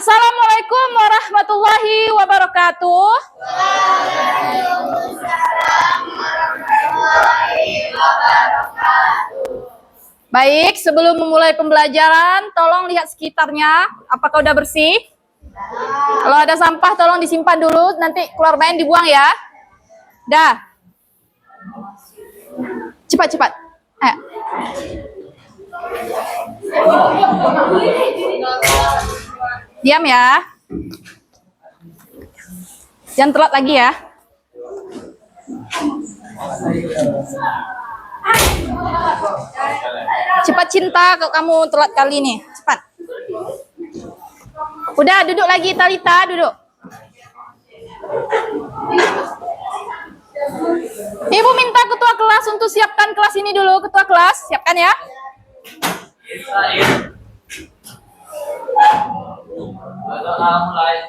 Assalamualaikum warahmatullahi wabarakatuh. Baik, sebelum memulai pembelajaran, tolong lihat sekitarnya. Apakah udah bersih? Kalau ada sampah, tolong disimpan dulu. Nanti keluar main dibuang ya. Dah. Cepat-cepat. Ayo. Diam ya. Jangan telat lagi ya. Cepat cinta kalau kamu telat kali ini. Cepat. Udah, duduk lagi Talita, duduk. Ibu minta ketua kelas untuk siapkan kelas ini dulu. Ketua kelas, siapkan ya. Mulai.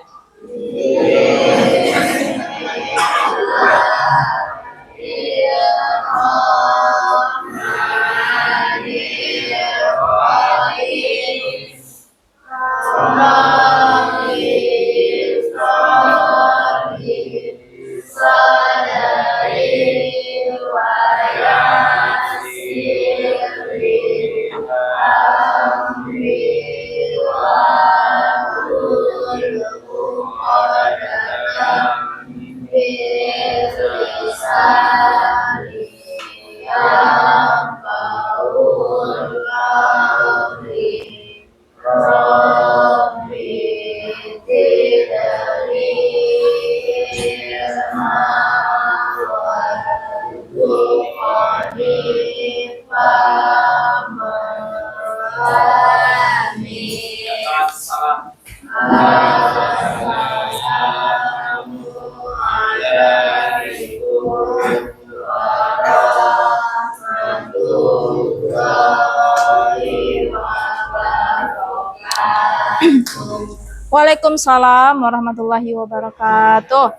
Waalaikumsalam warahmatullahi wabarakatuh.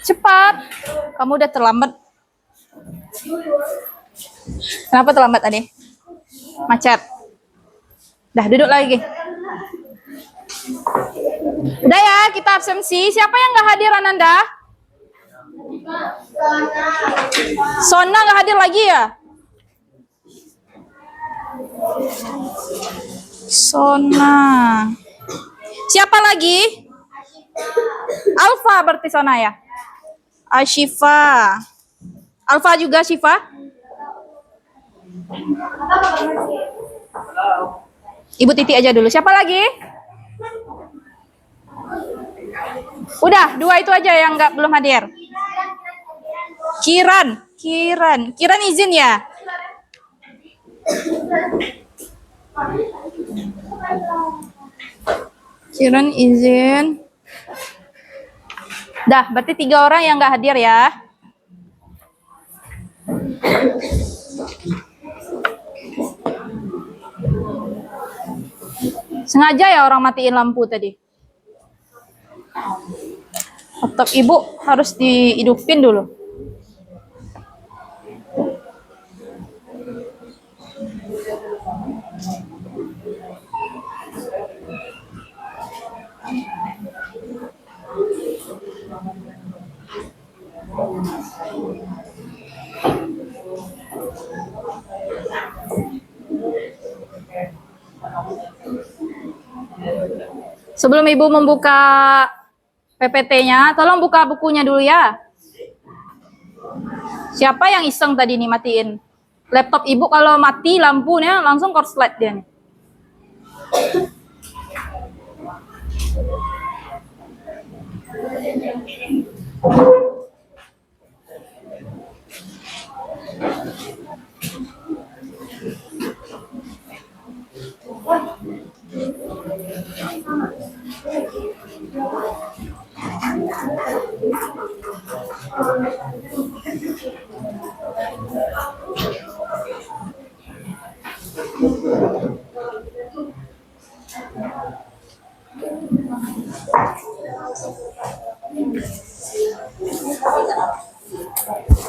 Cepat, kamu udah terlambat. Kenapa terlambat tadi? Macet. Dah, duduk lagi. Udah ya, kita absensi. Siapa yang nggak hadir, Ananda? Sona nggak hadir lagi ya? Sona. Siapa lagi? Alfa berarti Sona ya? Ashifa. Alfa juga Syifa? Ibu Titi aja dulu. Siapa lagi? Udah, dua itu aja yang belum hadir. Kiran izin ya? Kiran izin. Dah, berarti 3 orang yang nggak hadir ya. Sengaja ya orang matiin lampu tadi. Laptop ibu harus dihidupin dulu. Sebelum ibu membuka PPT-nya, tolong buka bukunya dulu ya. Siapa yang iseng tadi nih matiin? Laptop ibu kalau mati lampunya langsung korslet dia nih.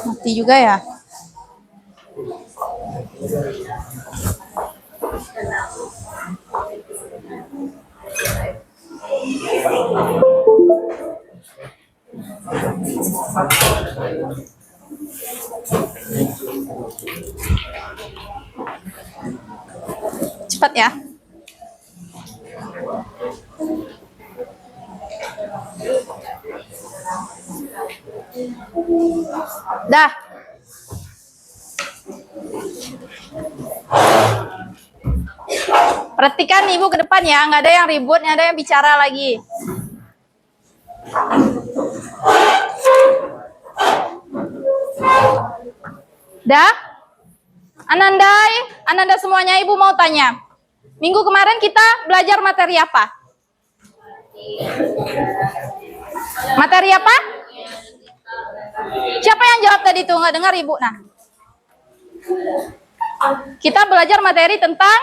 Mati juga ya. Cepat ya. Dah. Perhatikan Ibu ke depan ya, nggak ada yang ribut, nggak ada yang bicara lagi. Dah? Ananda semuanya, Ibu mau tanya. Minggu kemarin kita belajar materi apa? Materi apa? Siapa yang jawab tadi tuh? Nggak dengar Ibu, nah. Kita belajar materi tentang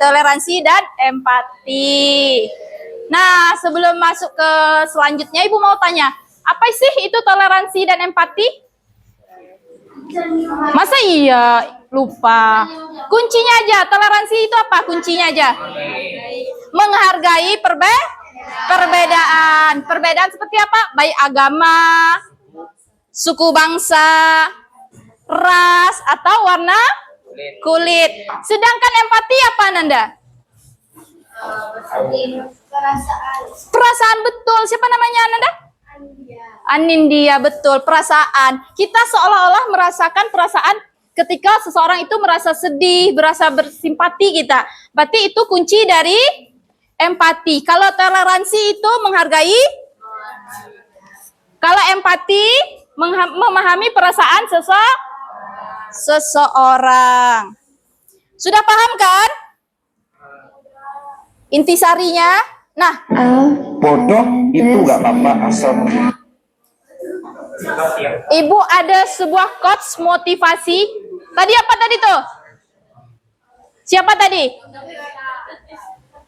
toleransi dan empati. Nah, sebelum masuk ke selanjutnya, Ibu mau tanya, apa sih itu toleransi dan empati? Masa iya lupa? Kuncinya aja, toleransi itu apa? Kuncinya aja. Menghargai perbedaan. Perbedaan seperti apa? Baik agama, suku bangsa, ras, atau warna kulit. Sedangkan empati apa, Nanda? Perasaan, betul. Siapa namanya, Nanda? Anindya, betul. Perasaan. Kita seolah-olah merasakan perasaan ketika seseorang itu merasa sedih, merasa bersimpati kita. Berarti itu kunci dari empati. Kalau toleransi itu menghargai, kalau empati memahami perasaan seseorang. Sudah paham kan? Intisarinya. Nah, bodoh itu nggak apa-apa asal. Ibu ada sebuah quotes motivasi. Tadi apa tadi tuh? Siapa tadi?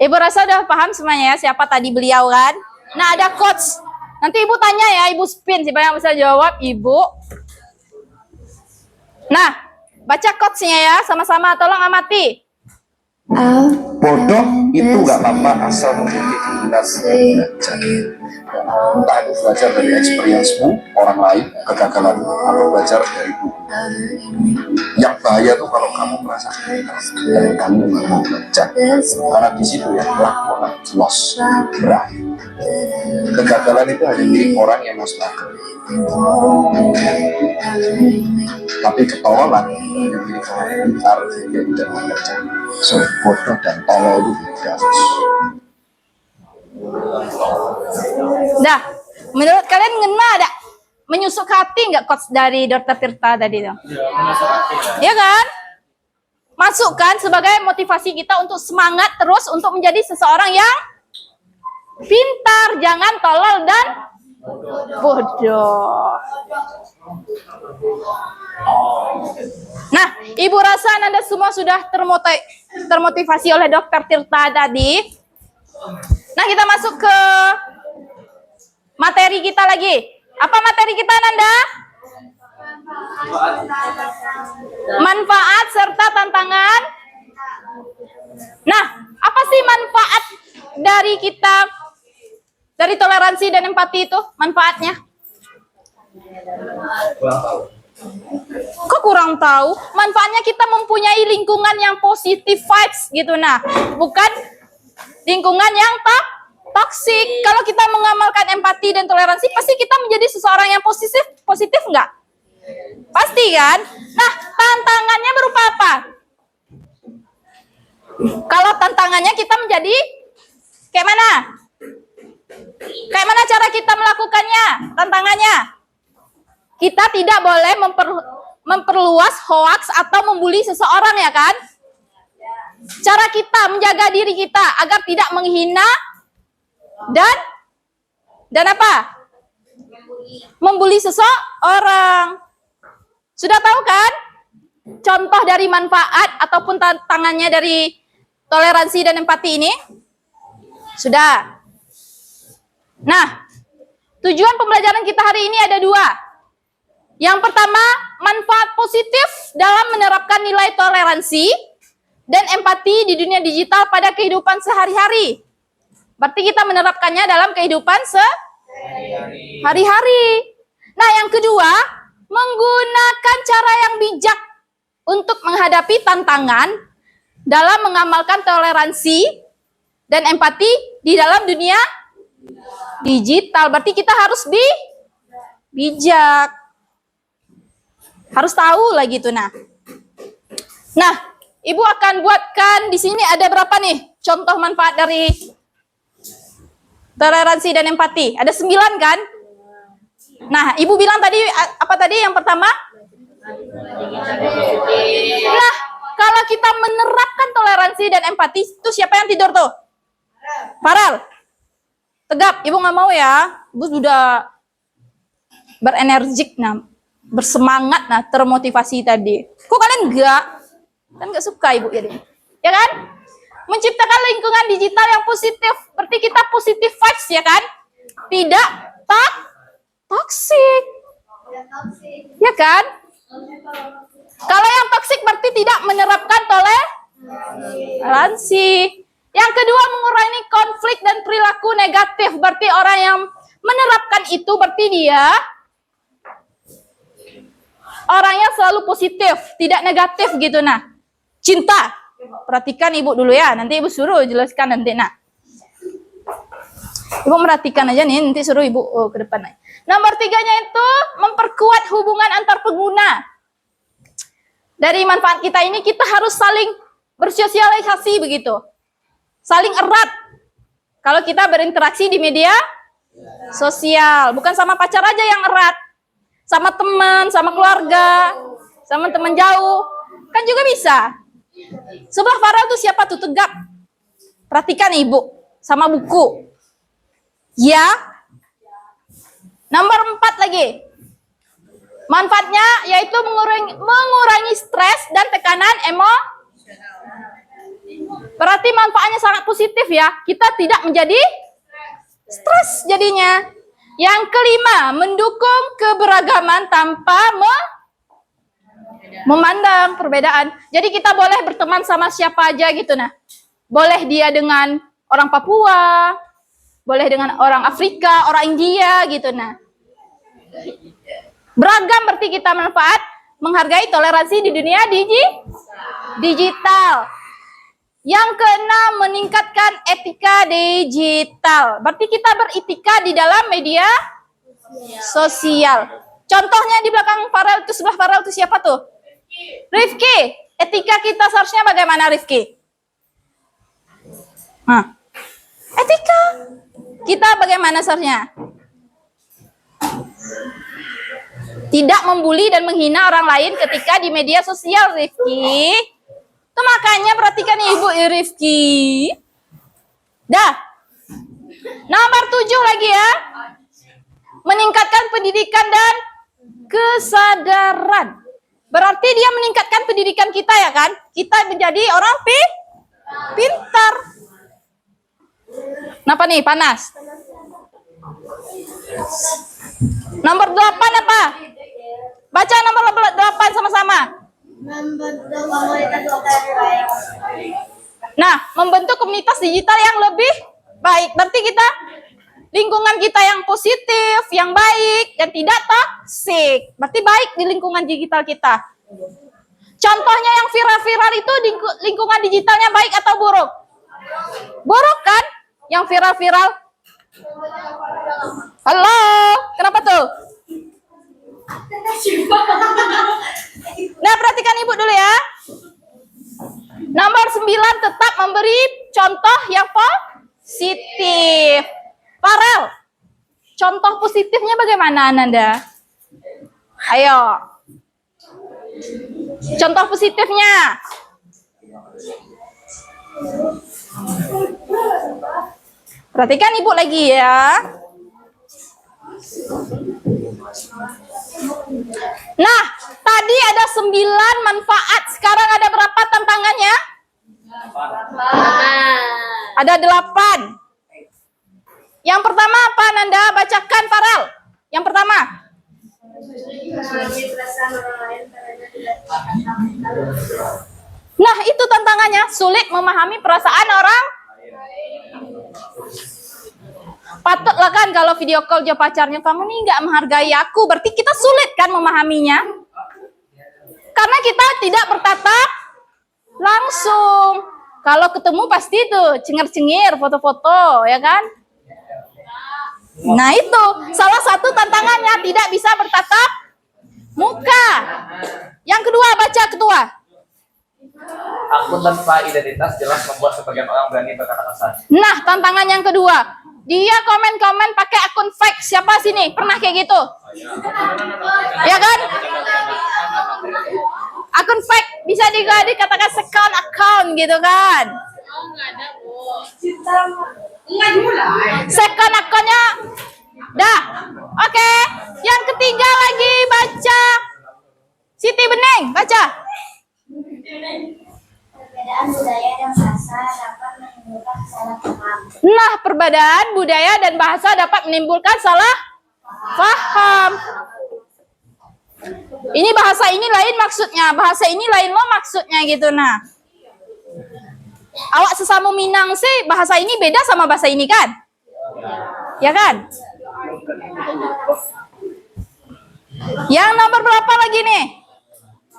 Ibu rasa udah paham semuanya ya, siapa tadi beliau kan? Nah, ada quotes. Nanti Ibu tanya ya, Ibu spin siapa yang bisa jawab, Ibu. Nah, baca quotesnya ya, sama-sama tolong amati. Bodoh itu nggak apa-apa asal memiliki minat belajar. Entah itu belajar dari experience-mu, orang lain, kegagalan, atau belajar dari buku. Yang bahaya tuh kalau kamu merasa gagal dan kamu nggak mau belajar, karena di situ ya laku akan loss, berakhir. Kegagalan itu hanya milik orang yang mau struggle. Tapi ketololan hanya milik orang yang pintar, dia tidak mau belajar. So, bodoh dan tolol itu beda. Dah, menurut kalian ngena ada? Menyusuk hati nggak quotes dari Dr. Tirta tadi tuh? Ya kan? Masukkan sebagai motivasi kita untuk semangat terus untuk menjadi seseorang yang pintar, jangan tolol dan bodoh. Nah, Ibu rasa Anda semua sudah termotivasi oleh Dr. Tirta tadi. Nah, kita masuk ke materi kita lagi. Apa materi kita, Nanda? Manfaat serta tantangan. Nah, apa sih manfaat dari kita, dari toleransi dan empati itu? Manfaatnya? Kok kurang tahu? Manfaatnya kita mempunyai lingkungan yang positif vibes gitu. Nah, bukan lingkungan yang toksik. Kalau kita mengamalkan empati dan toleransi, pasti kita menjadi seseorang yang positif nggak? Pasti kan? Nah, tantangannya berupa apa? Kalau tantangannya kita menjadi kayak mana? Kayak mana cara kita melakukannya? Tantangannya? Kita tidak boleh memperluas hoaks atau membuli seseorang, ya kan? Cara kita menjaga diri kita agar tidak menghina dan apa? Membuli seseorang. Sudah tahu kan? Contoh dari manfaat ataupun tantangannya dari toleransi dan empati ini? Sudah. Nah, tujuan pembelajaran kita hari ini ada dua. Yang pertama, manfaat positif dalam menerapkan nilai toleransi dan empati di dunia digital pada kehidupan sehari-hari. Berarti kita menerapkannya dalam kehidupan hari-hari. Nah, yang kedua, menggunakan cara yang bijak untuk menghadapi tantangan dalam mengamalkan toleransi dan empati di dalam dunia digital. Berarti kita harus bijak. Harus tahu lah gitu. Nah, Ibu akan buatkan di sini ada berapa nih contoh manfaat dari toleransi dan empati? Ada 9 kan? Nah, Ibu bilang tadi apa tadi yang pertama? Nah, kalau kita menerapkan toleransi dan empati, itu siapa yang tidur tuh? Farel. Tegap, Ibu nggak mau ya. Ibu sudah berenergik, bersemangat, termotivasi tadi. Kok kalian enggak? Kan nggak suka Ibu jadi. Ya kan? Menciptakan lingkungan digital yang positif. Berarti kita positive vibes ya kan? Tidak toxic. Ya kan? Kalau yang toxic berarti tidak menerapkan toleransi. Yang kedua, mengurangi konflik dan perilaku negatif. Berarti orang yang menerapkan itu berarti dia orangnya selalu positif, tidak negatif gitu. Cinta. Perhatikan Ibu dulu ya, nanti Ibu suruh jelaskan nanti. Ibu perhatikan aja nih, nanti suruh Ibu ke depan. Nomor 3-nya itu memperkuat hubungan antar pengguna. Dari manfaat kita ini kita harus saling bersosialisasi begitu. Saling erat. Kalau kita berinteraksi di media sosial, bukan sama pacar aja yang erat. Sama teman, sama keluarga, sama teman jauh. Kan juga bisa. Sebelah Farel tuh siapa tuh? Tegap. Perhatikan Ibu. Sama buku. Ya. Nomor 4 lagi. Manfaatnya yaitu mengurangi stres dan tekanan Berarti manfaatnya sangat positif ya. Kita tidak menjadi stres jadinya. Yang kelima, mendukung keberagaman tanpa memandang perbedaan. Jadi kita boleh berteman sama siapa aja gitu. Boleh dia dengan orang Papua, boleh dengan orang Afrika, orang India gitu. Beragam berarti kita menghargai toleransi di dunia digital. Yang keenam, meningkatkan etika digital. Berarti kita beretika di dalam media sosial. Contohnya di belakang Farel itu, sebelah Farel itu siapa tuh? Rifki. Etika kita seharusnya bagaimana, Rifki? Etika kita bagaimana seharusnya? Tidak membuli dan menghina orang lain ketika di media sosial, Rifki. Itu makanya perhatikan Ibu Rifki. Dah. Nomor 7 lagi ya. Meningkatkan pendidikan dan kesadaran. Berarti dia meningkatkan pendidikan kita ya kan? Kita menjadi orang pintar. Kenapa nih? Panas. Nomor 8 apa? Baca nomor 8 sama-sama. Membentuk komunitas digital yang lebih baik. Berarti kita lingkungan kita yang positif, yang baik, dan tidak toksik. Berarti baik di lingkungan digital kita. Contohnya yang viral-viral itu lingkungan digitalnya baik atau buruk? Buruk kan? Yang viral-viral. Halo, kenapa tuh? Nah, perhatikan Ibu dulu ya. Nomor 9, tetap memberi contoh yang positif. Farel, contoh positifnya bagaimana Ananda? Ayo. Contoh positifnya. Perhatikan Ibu lagi ya. Nah, tadi ada 9 manfaat. Sekarang ada berapa tantangannya? 8. Ada 8. Yang pertama apa, Nanda? Bacakan, Farel. Yang pertama. Nah, itu tantangannya. Sulit memahami perasaan orang. Patutlah kan kalau video call jo pacarnya, kamu nih nggak menghargai aku, berarti kita sulit kan memahaminya. Karena kita tidak bertatap langsung. Kalau ketemu pasti tuh cengir-cengir, foto-foto, ya kan? Nah itu salah satu tantangannya, tidak bisa bertatap muka. Yang kedua, baca ketua. Akun tanpa identitas jelas membuat sebagian orang berani berkata kasar. Nah, tantangan yang kedua, dia komen-komen pakai akun fake. Siapa sini pernah kayak gitu? Ya kan? Akun fake bisa dikatakan second account gitu kan? Second accountnya dah. Oke. Yang ketiga lagi baca. Siti Bening, baca. Perbedaan budaya dan bahasa dapat menimbulkan salah paham. Nah, perbedaan budaya dan bahasa dapat menimbulkan salah paham. Ini bahasa ini lain maksudnya, bahasa ini lain lo maksudnya gitu. Nah, awak sesama Minang sih bahasa ini beda sama bahasa ini kan? Ya kan? Yang nomor berapa lagi nih?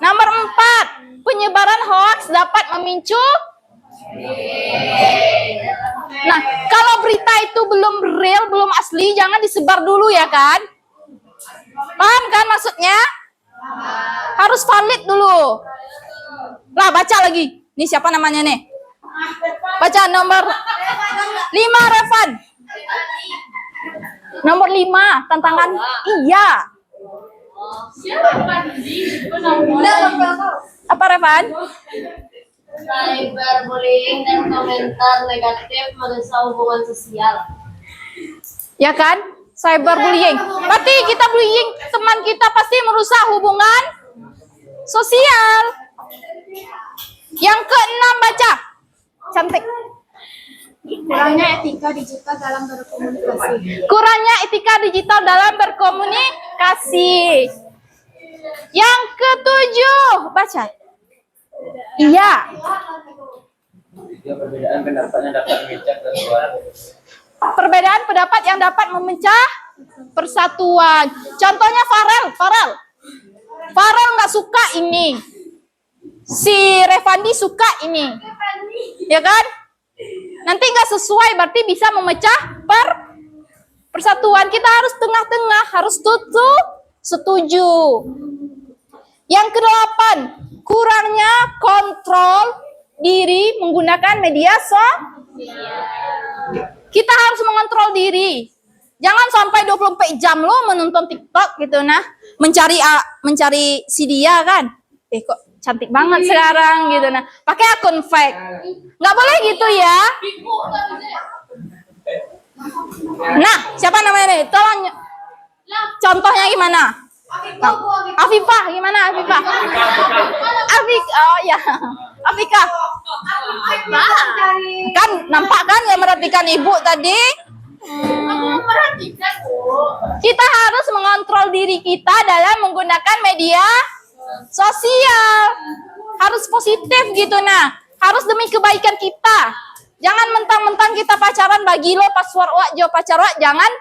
Nomor 4, penyebaran hoaks dapat memicu. Nah, kalau berita itu belum real, belum asli, jangan disebar dulu ya kan? Paham kan maksudnya? Harus valid dulu. Lah, baca lagi. Ini siapa namanya nih? Baca nomor 5, Revan. Nomor 5, tantangan. Iya. Apa, Revan? Cyberbullying dan komentar negatif merusak hubungan sosial. Ya kan? Cyberbullying. Berarti kita bullying teman kita pasti merusak hubungan sosial. Yang ke-6 baca. Cantik. Kurangnya etika digital dalam berkomunikasi. Kurangnya etika digital dalam berkomunikasi. Yang ke-7 baca. Iya. Tiga perbedaan pendapatnya dapat memecah persatuan. Perbedaan pendapat yang dapat memecah persatuan. Contohnya Farel nggak suka ini. Si Revandi suka ini. Ya kan? Nanti nggak sesuai berarti bisa memecah persatuan. Kita harus tengah-tengah, harus setuju. Yang ke-8, kurangnya kontrol diri menggunakan media sosial. Kita harus mengontrol diri. Jangan sampai 24 jam lo menonton TikTok gitu nah, mencari si dia kan. Kok cantik banget sekarang gitu nah. Pakai akun fake. Nggak boleh gitu ya. Nah, siapa namanya nih? Tolong contohnya gimana? Afifah, gimana Afifah? Oh ya, Afika. Kan nampak kan nggak merhatikan ibu tadi? Kita harus mengontrol diri kita dalam menggunakan media sosial. Harus positif gitu nah. Harus demi kebaikan kita. Jangan mentang-mentang kita pacaran bagi lo password wak jo pacar wak, jangan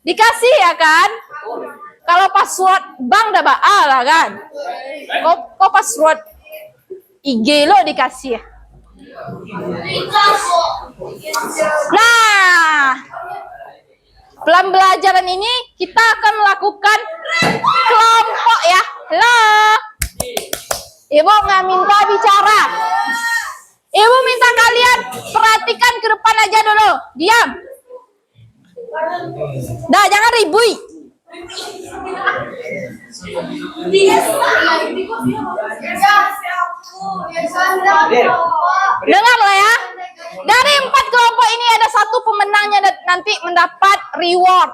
dikasih ya kan? Kalau password bank dah baal lah kan. Kok password IG lo dikasih ya? Nah, pembelajaran ini kita akan melakukan kelompok ya. Halo. Ibu nggak minta bicara. Ibu minta kalian perhatikan ke depan aja dulu. Diam. Dah, jangan ribui. Dengarlah ya. Dari 4 kelompok ini ada satu pemenangnya nanti mendapat reward.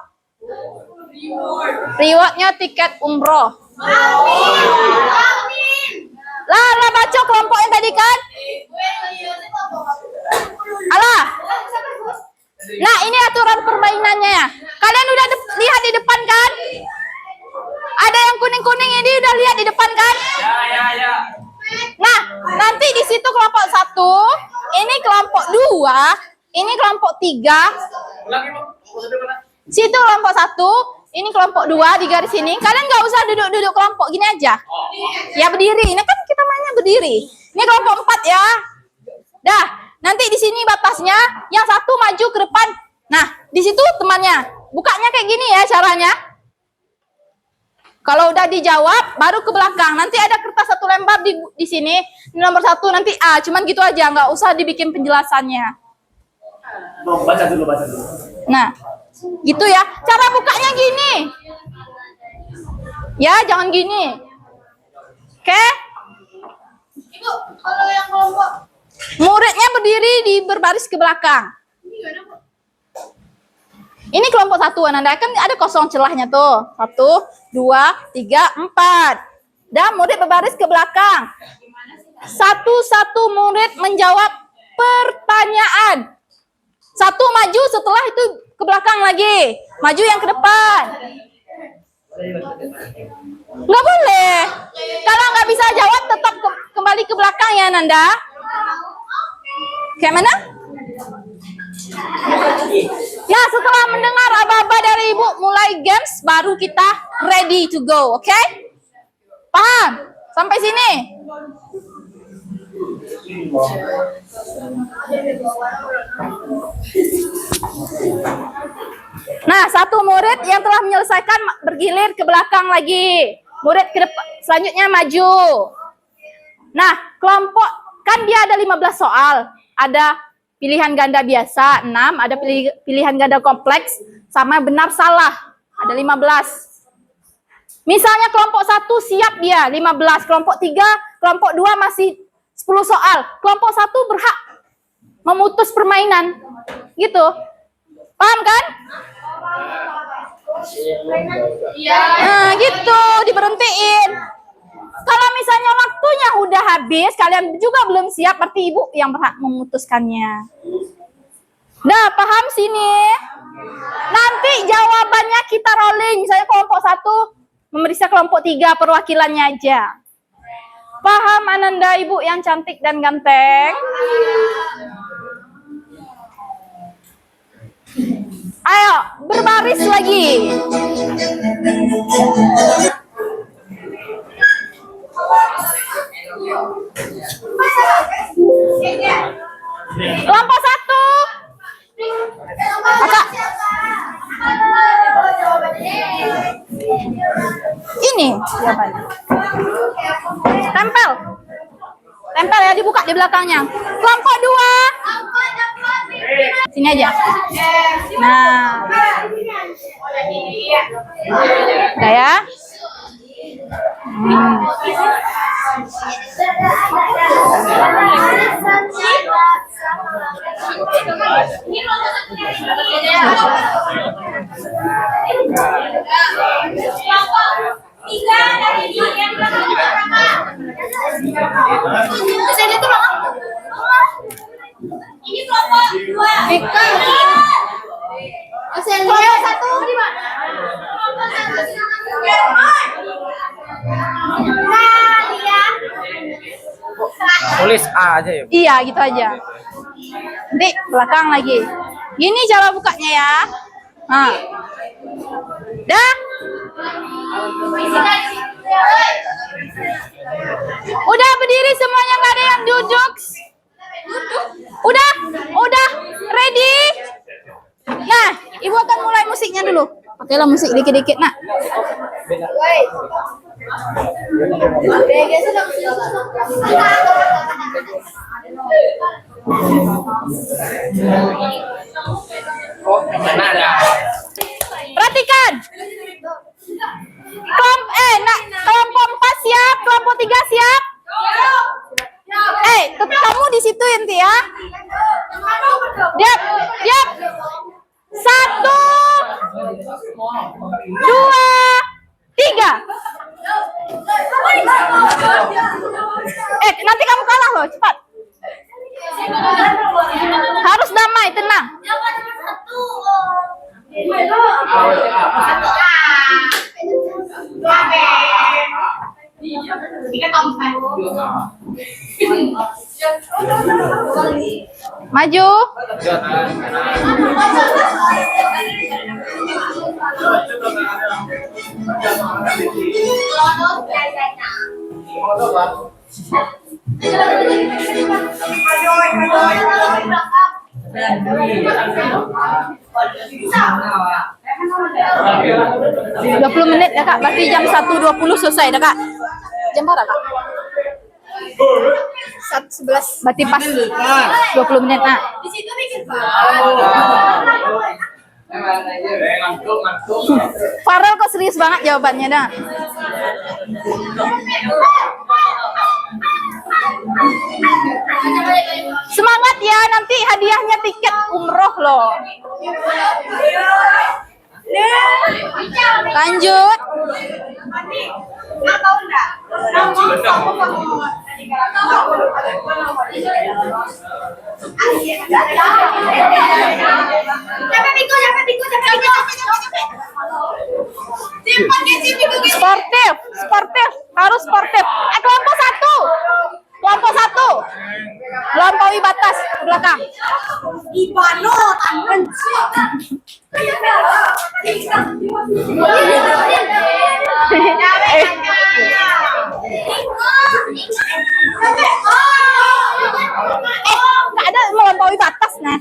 Rewardnya tiket umroh. Lah baca kelompok yang tadi kan? Alah. Nah, ini aturan permainannya ya. Kalian udah lihat di depan kan? Ada yang kuning-kuning ini udah lihat di depan kan? Ya. Nah, nanti di situ kelompok 1, ini kelompok 2, Ini kelompok 3. Ulangi, Bu. Situ kelompok 1. Ini kelompok 2 di garis ini. Kalian nggak usah duduk-duduk kelompok gini aja. Ya berdiri. Ini kan kita mainnya berdiri. Ini kelompok 4 ya. Dah. Nanti di sini batasnya. Yang satu maju ke depan. Nah, di situ temannya. Bukanya kayak gini ya caranya. Kalau udah dijawab, baru ke belakang. Nanti ada kertas 1 lembar di sini. Ini nomor 1 nanti A. Cuman gitu aja. Nggak usah dibikin penjelasannya. Baca dulu, baca dulu. Nah, gitu ya. Cara bukanya gini. Ya, jangan gini. Oke? Ibu, kalau yang kelompok Muridnya berdiri di berbaris ke belakang. Ini kelompok 1, Ananda. Kan ada kosong celahnya tuh. 1, 2, 3, 4. Dan murid berbaris ke belakang. Satu-satu murid menjawab pertanyaan. Satu maju, setelah itu ke belakang lagi. Maju yang ke depan. Nggak boleh. Kalau nggak bisa jawab, tetap kembali ke belakang ya, Nanda. Kayak mana? Ya, setelah mendengar aba-aba dari Ibu mulai games, baru kita ready to go, oke? Paham? Sampai sini? Nah, satu murid yang telah menyelesaikan bergilir ke belakang lagi. Murid ke depan, selanjutnya maju. Nah, kelompok kan dia ada 15 soal. Ada pilihan ganda biasa 6, ada pilihan ganda kompleks sama benar salah. Ada 15. Misalnya kelompok 1 siap dia 15, kelompok 3, kelompok 2 masih 10 soal. Kelompok 1 berhak memutus permainan. Gitu. Paham kan? iya. Nah, gitu, diberhentiin. Kalau misalnya waktunya udah habis, kalian juga belum siap, berarti Ibu yang berhak memutuskannya. Nah, paham sini? Nanti jawabannya kita rolling. Misalnya kelompok 1 memeriksa kelompok 3 perwakilannya aja. Paham Ananda, Ibu yang cantik dan ganteng? Ayo, berbaris lagi. Kelompok 1. Kakak. Ini jawabannya. Tempel. Tempel ya, dibuka di belakangnya. Kelompok 2. Sini aja. Nah. Udah ya. Ini kelompok 2. Kelompok 1 di mana? Tulis A aja ya. Iya, gitu aja. Nanti belakang lagi. Gini cara bukanya ya. Nah. Dah. Udah berdiri semuanya, nggak ada yang duduk. Udah ready. Nah, Ibu akan mulai musiknya dulu. Pakailah musik dikit-dikit, nak. Perhatikan. Kelompok 4 siap, kelompok 3 siap. Kamu di situ inti ya. Diam. 1, 2, 3. Nanti kamu kalah loh, cepat. Harus damai, tenang. Maju. Dua puluh menit ya kak, berarti jam 1.20 selesai dah kak. Jam berapa kak? 1.11. Berarti pas 20 menit nak. Di situ bikin Farel kok serius banget jawabannya dah. Semangat ya, nanti hadiahnya tiket umroh loh. Lanjut. Sportif, sportif, harus sportif. Kelompok satu. Kelompok satu. Melampaui batas ke belakang. Ibano tangan. Nggak ada melampaui batas nah.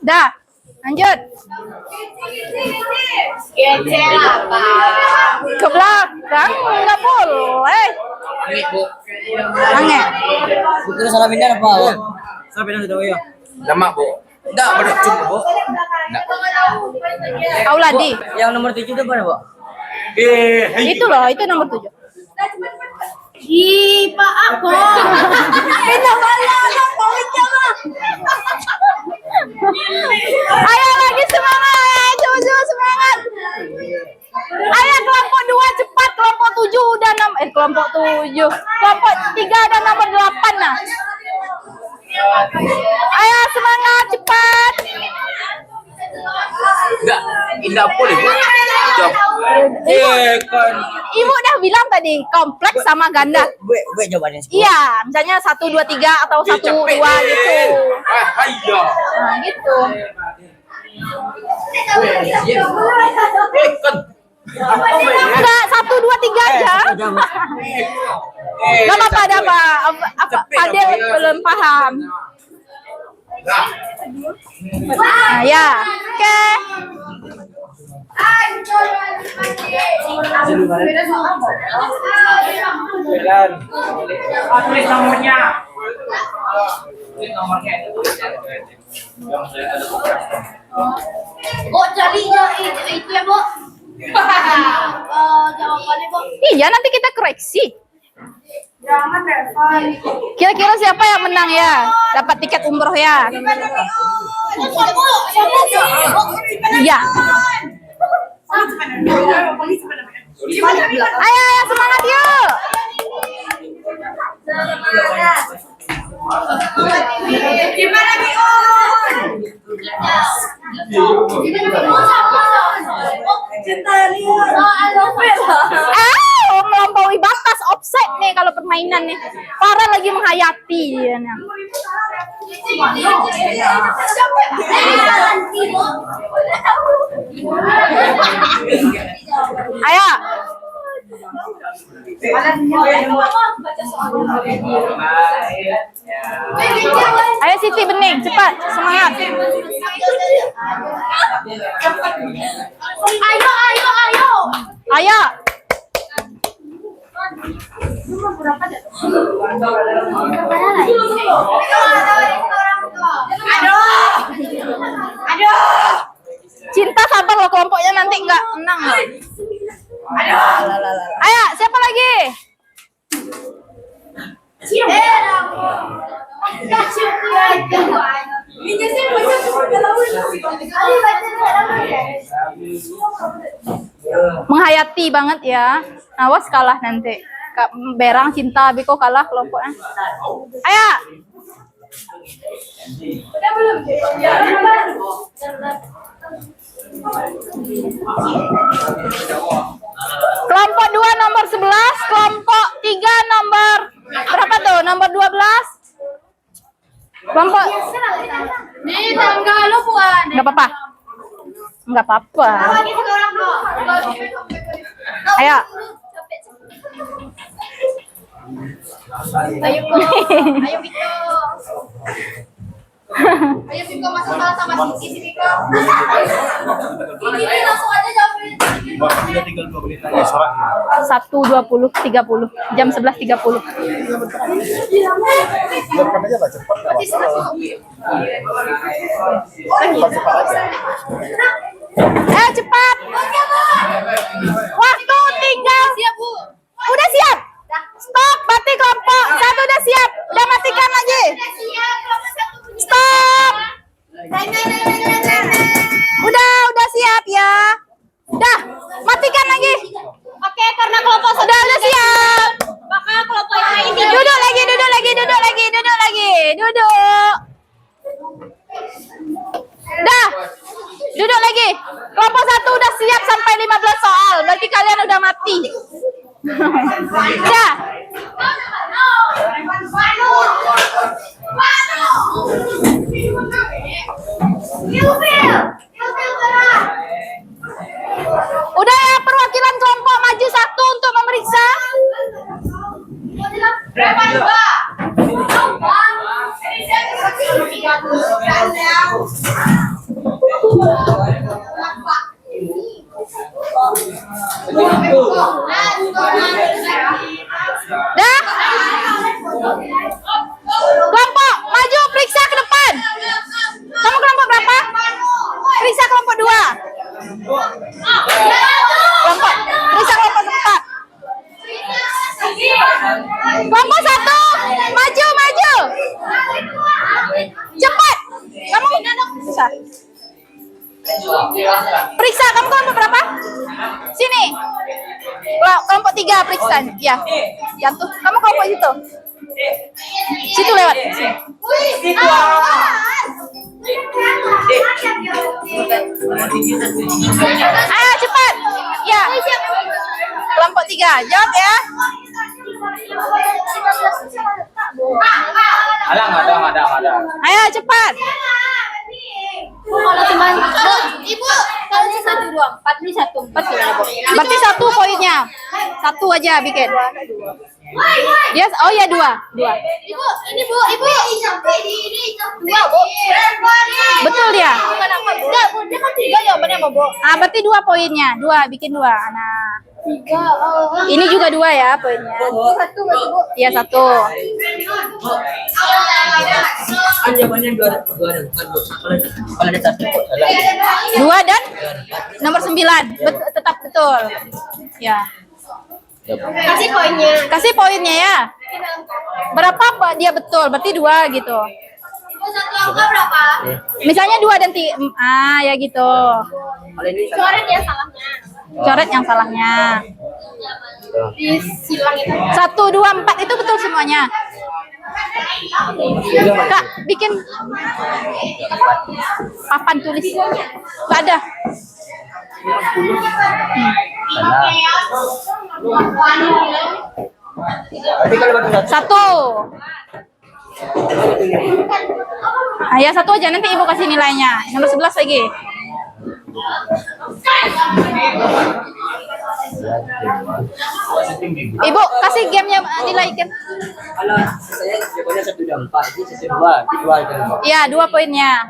Dah, lanjut. Ke belakang nggak boleh. Angin. Bukan salah pindah apa? Salah pindah sudah ya. Lemak, Bu. Enggak, beracun, Bu. Kau ladi. Yang nomor 7 itu mana, Bu? Itu loh, itu nomor 7. Ih, Pak aku. Pindah balik, mau coba. Ayo lagi semangat, coba semangat. Ayo kelompok 2 cepat, kelompok 7 udah kelompok 7. Kelompok 3 dan nomor 8 nah. Ayo semangat cepat. Enggak boleh, Bu. Jawab. Kan. Ibu udah bilang tadi kompleks sama ganda. Bu jawabannya. Iya, misalnya 1 2 3 atau 1 2 gitu. Ayo. Nah, gitu. Kan. Enggak 1 2 3 aja. Enggak apa-apa ada apa Fadil belum paham. Nah, ya. Oke. Tulis nomornya. Tulis nomornya itu. Oh, cari itu ya, Bu. Jawabannya, Bu. Iya, nanti kita koreksi. Kira-kira siapa yang menang ya? Dapat tiket umroh ya? Iya. Ayo, semangat yuk. Melampaui batas offside nih kalau permainan nih. Farah lagi menghayati dia nih. Ayo. Ayo Siti Bening, cepat, semangat. Ayo. Cinta sabar loh, kelompoknya nanti nggak menang loh. Ayo, siapa lagi? Menghayati banget ya. Awas kalah nanti. Berang cinta Biko kalah kelompoknya. Ayo. Kelompok 2 nomor 11, kelompok 3 nomor berapa tuh? Nomor 12. Kelompok Nih, tanggal lu buat. enggak apa-apa. Enggak apa-apa. Ayo. Ayo Biko. Ayo Biko. Ayo Biko masuk kelas sama Sisi Biko. Ini langsung aja jawabin. 1:20 30 jam 11:30. Biarkan aja lah, cepat nggak masalah. Cepat. Waktu tinggal. Siap, Bu. Udah siap. Stop, berarti kelompok 1 udah siap. Udah matikan lagi. Siap, kelompok 1 bunyi. Stop. Udah siap ya. Udah, matikan lagi. Oke, karena kelompok Udah siap. maka kelompok yang lain Duduk lagi. Dah. Duduk lagi. Kelompok 1 udah siap sampai 15 soal. Berarti kalian udah mati. Dah. Udah ya, perwakilan kelompok maju 1 untuk memeriksa. Dah. Kelompok maju periksa ke depan. Kamu kelompok berapa? Periksa kelompok 2. Kelompok periksa kelompok 4. Kelompok 1 maju. Cepat. Kamu periksa. Periksa kamu kelompok berapa? Sini. Kelompok 3 periksa. Ya. Jatuh. Kamu kelompok situ. Situ lewat. Ayo cepat. Ya. Kelompok 3. Jawab ya. Ada. Ayo cepat. Kalau teman, Ibu, kalau ini 1 doang, 4 ini 1, 4 gimana, Bu? Berarti 1 poinnya. 1 aja bikin. Yes, oh ya 2. Ibu, ini Bu, Ibu. Ini 2, Bu. Betul dia. Bukan apa, Bu? Enggak, Bu, dia kan 3 jawabannya, Bu. Berarti 2 poinnya. 2, bikin 2. Nah. 3, Ini juga 2 ya poinnya. 1 berarti, Bu. Iya 1. Kan jawabannya dua bukan Bu. Kalau ada 1 kok salah. 2 dan nomor 9. Tetap betul. Ya. Kasih poinnya. Kasih poinnya ya. Berapa Pak dia betul? Berarti 2 gitu. Ibu, 1 angka berapa? Misalnya 2 dan 3. Ya gitu. Kalau ini Coret ya salahnya. Coret yang salahnya. Disilang itu. 1, 2, 4 itu betul semuanya. Kak, bikin papan tulis. Gak ada. Tapi kalau baru 1. Ya 1 aja, nanti ibu kasih nilainya. Nomor 11 lagi. Ibu kasih gamenya nilaikan. kalau saya jawabannya 1 dan 4, ini 2 dan 2. Ya 2 poinnya.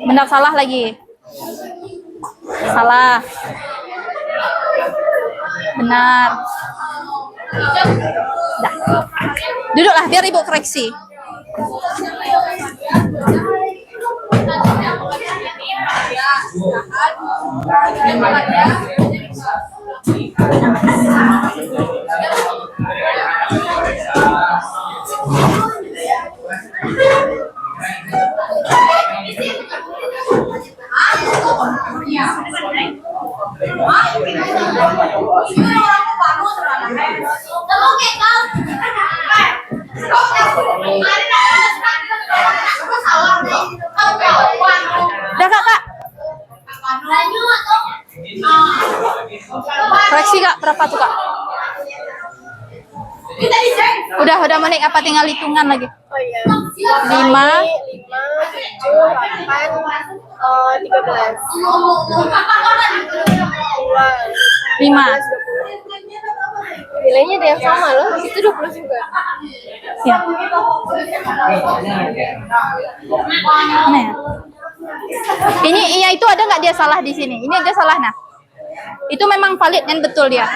Benar salah lagi. Salah. Benar. Dah. Duduklah biar ibu koreksi. kamu nih apa tinggal hitungan lagi? Oh iya. 5, 5, 7, 8, 13. 5. Nilainya ada yang sama loh. Itu 20 juga. Ya. Mana ya? Ini iya itu ada nggak dia salah di sini? Ini ada salah nah. Itu memang valid dan betul dia.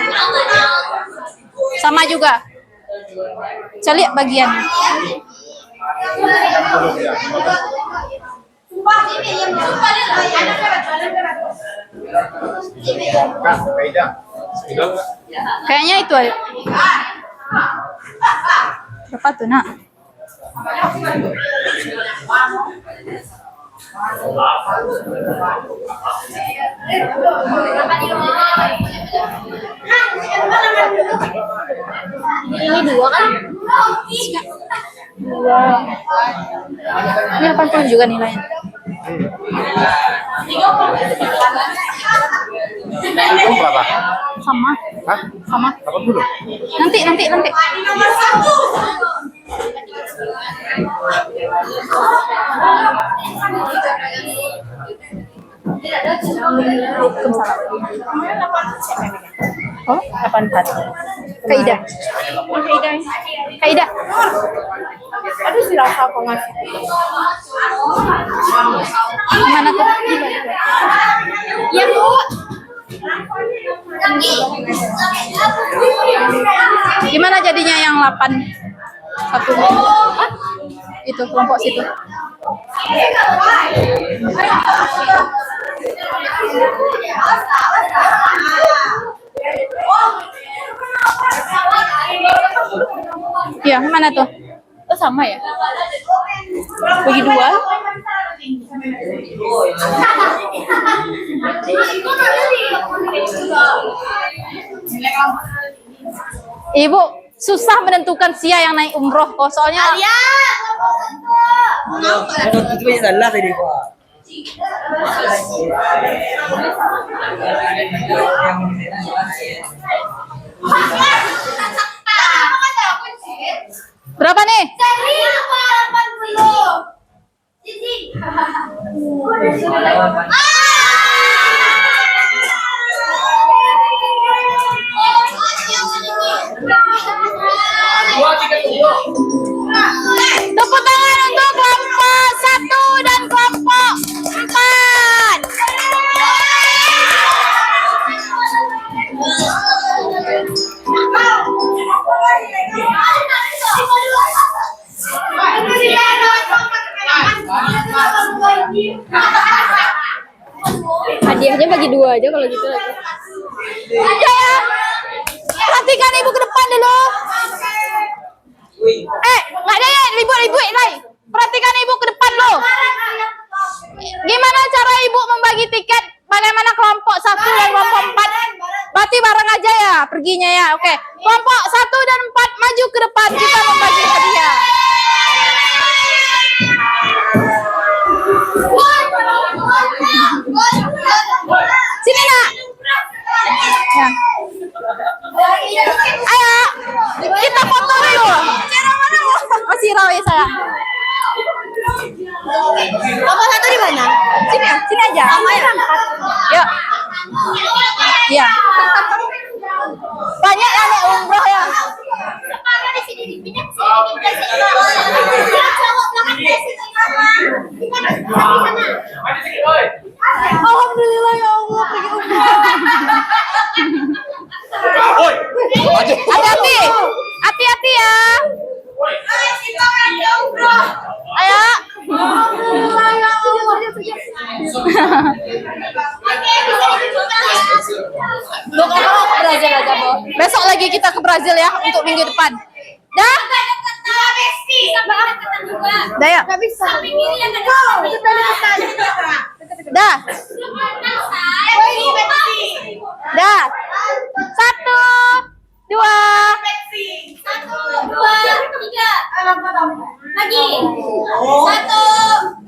Sama juga. Saya lihat bagiannya. Kayaknya itu ada. Berapa tuh nak? Ini 2 kan? 2. Ini 80 juga nilainya. Itu berapa? Sama. Hah? Sama. 80? Nanti. Oh, 84. Kaidah. Kaidah. Aduh si Rafa apa ngasih? Gimana tuh? Ya Bu. Gimana jadinya yang 8? Satu. Itu kelompok situ. Ya, mana tuh? Oh, sama ya? Bagi 2. Ibu susah menentukan sia yang naik umroh kok soalnya Itu punya salah tadi kok. berapa nih? Tepuk tangan untuk kelompok 1 dan kelompok 4. Hadiahnya bagi 2 aja kalau gitu lagi. Aja ya. Perhatikan ibu ke depan dulu. Nggak ada ya ibu Lai. Perhatikan ibu ke depan lo. Gimana cara ibu membagi tiket? Bagaimana kelompok 1 dan kelompok 4? Berarti bareng aja ya perginya ya. Oke. Kelompok 1 dan 4 maju ke depan kita membagi hadiah. Sini nak. Ya. Ayo, kita foto dulu. Masih raw ya saya. Kelompok 1 di mana? Sini ya, sini aja. Yuk. Iya. Banyak yang naik umroh ya. Alhamdulillah ya Allah pergi umroh. Hati-hati. Hati-hati ya. Ayo. Besok lagi kita ke Brazil ya untuk minggu depan. Dah? Dah ya? Dah? Dah? 1, 2. 1, 2, 3. Lagi. 1,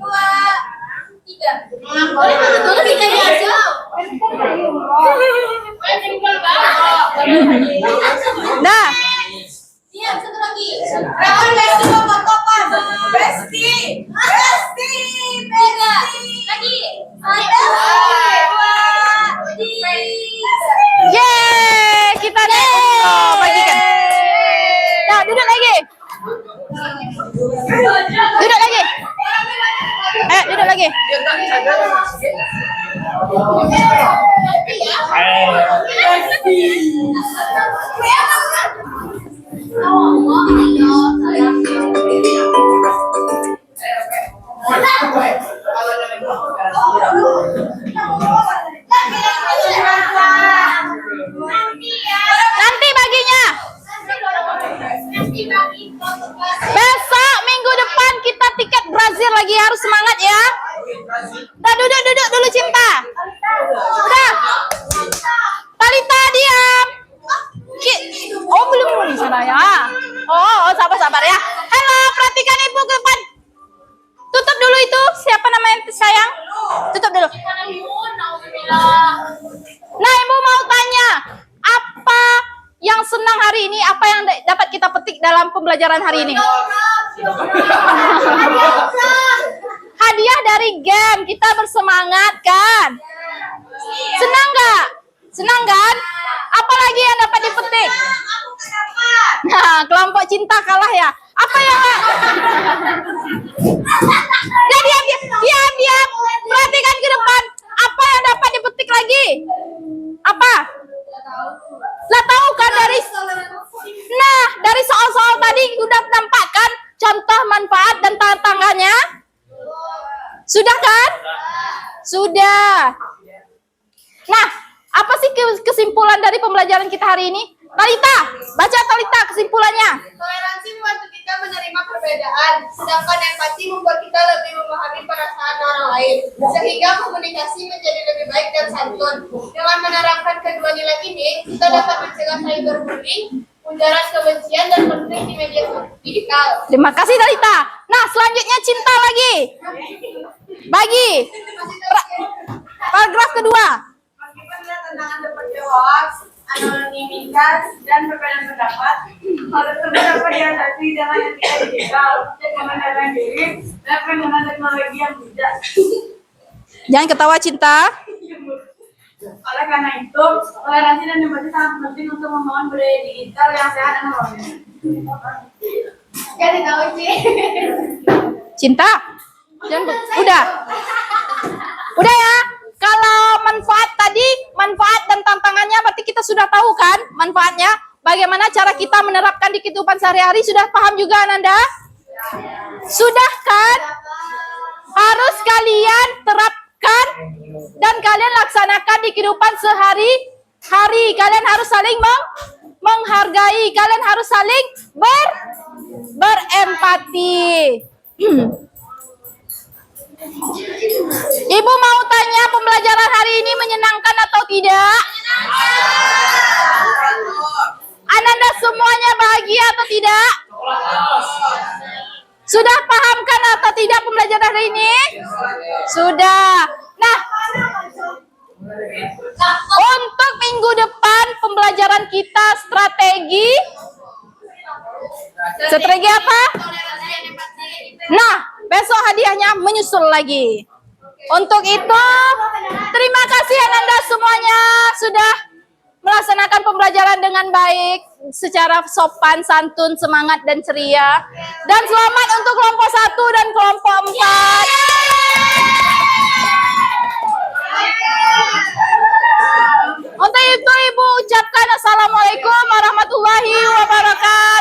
2, 3. Boleh kita aja. Dah? Siap, satu lagi. duduk lagi. Nanti baginya. Besok minggu depan kita tiket Brazil lagi, harus semangat ya. Udah duduk dulu Cinta. Udah. Talita diam. Oh belum di sana ya. Oh sabar ya. Halo, perhatikan ibu ke depan. Tutup dulu itu. Siapa namanya sayang? Tutup dulu. Nah ibu mau tanya, apa yang senang hari ini? Apa yang dapat kita petik dalam pembelajaran hari ini? Hadiah dari game, kita bersemangat kan? Senang nggak? Senang kan? Apalagi yang dapat dipetik? Nah, kelompok Cinta kalah ya. Apa yang diam. Perhatikan ke depan. Apa yang dapat dipetik lagi? Apa? Lah tahu kan dari soal-soal tadi udah nampakkan contoh manfaat dan tantangannya? Sudah kan? Sudah. Nah, apa sih kesimpulan dari pembelajaran kita hari ini? Talita, baca Talita kesimpulannya. Toleransi membantu kita menerima perbedaan, sedangkan empati membuat kita lebih memahami perasaan orang lain, sehingga komunikasi menjadi lebih baik dan santun. Dengan menerapkan kedua nilai ini, kita dapat mencegah cyberbullying, ujaran kebencian, dan konflik di media digital. Terima kasih Talita. Nah, selanjutnya Cinta lagi. Bagi paragraf kedua. Meskipun tantangan seperti hoax, anonimitas, dan perbedaan pendapat, harus dapat diatasi dengan etika digital, pengendalian diri, dan penggunaan teknologi yang bijak. Jangan ketawa Cinta. Oleh karena itu, toleransi dan empati sangat penting untuk membangun budaya digital yang sehat dan harmonis. Jadi tahu sih. Cinta. Udah ya. Kalau manfaat dan tantangannya berarti kita sudah tahu kan manfaatnya. Bagaimana cara kita menerapkan di kehidupan sehari-hari, sudah paham juga Ananda? Sudah kan? Harus kalian terapkan dan kalian laksanakan di kehidupan sehari-hari. Kalian harus saling menghargai, kalian harus saling berempati. Ibu mau tanya, pembelajaran hari ini menyenangkan atau tidak? Ananda semuanya bahagia atau tidak? Sudah pahamkan atau tidak pembelajaran hari ini? Sudah. Nah, untuk minggu depan pembelajaran kita strategi apa? Nah, besok hadiahnya menyusul lagi. Untuk itu, terima kasih Ananda semuanya sudah melaksanakan pembelajaran dengan baik, secara sopan, santun, semangat, dan ceria. Dan selamat untuk kelompok 1 dan kelompok 4. Untuk itu Ibu ucapkan Assalamualaikum warahmatullahi wabarakatuh.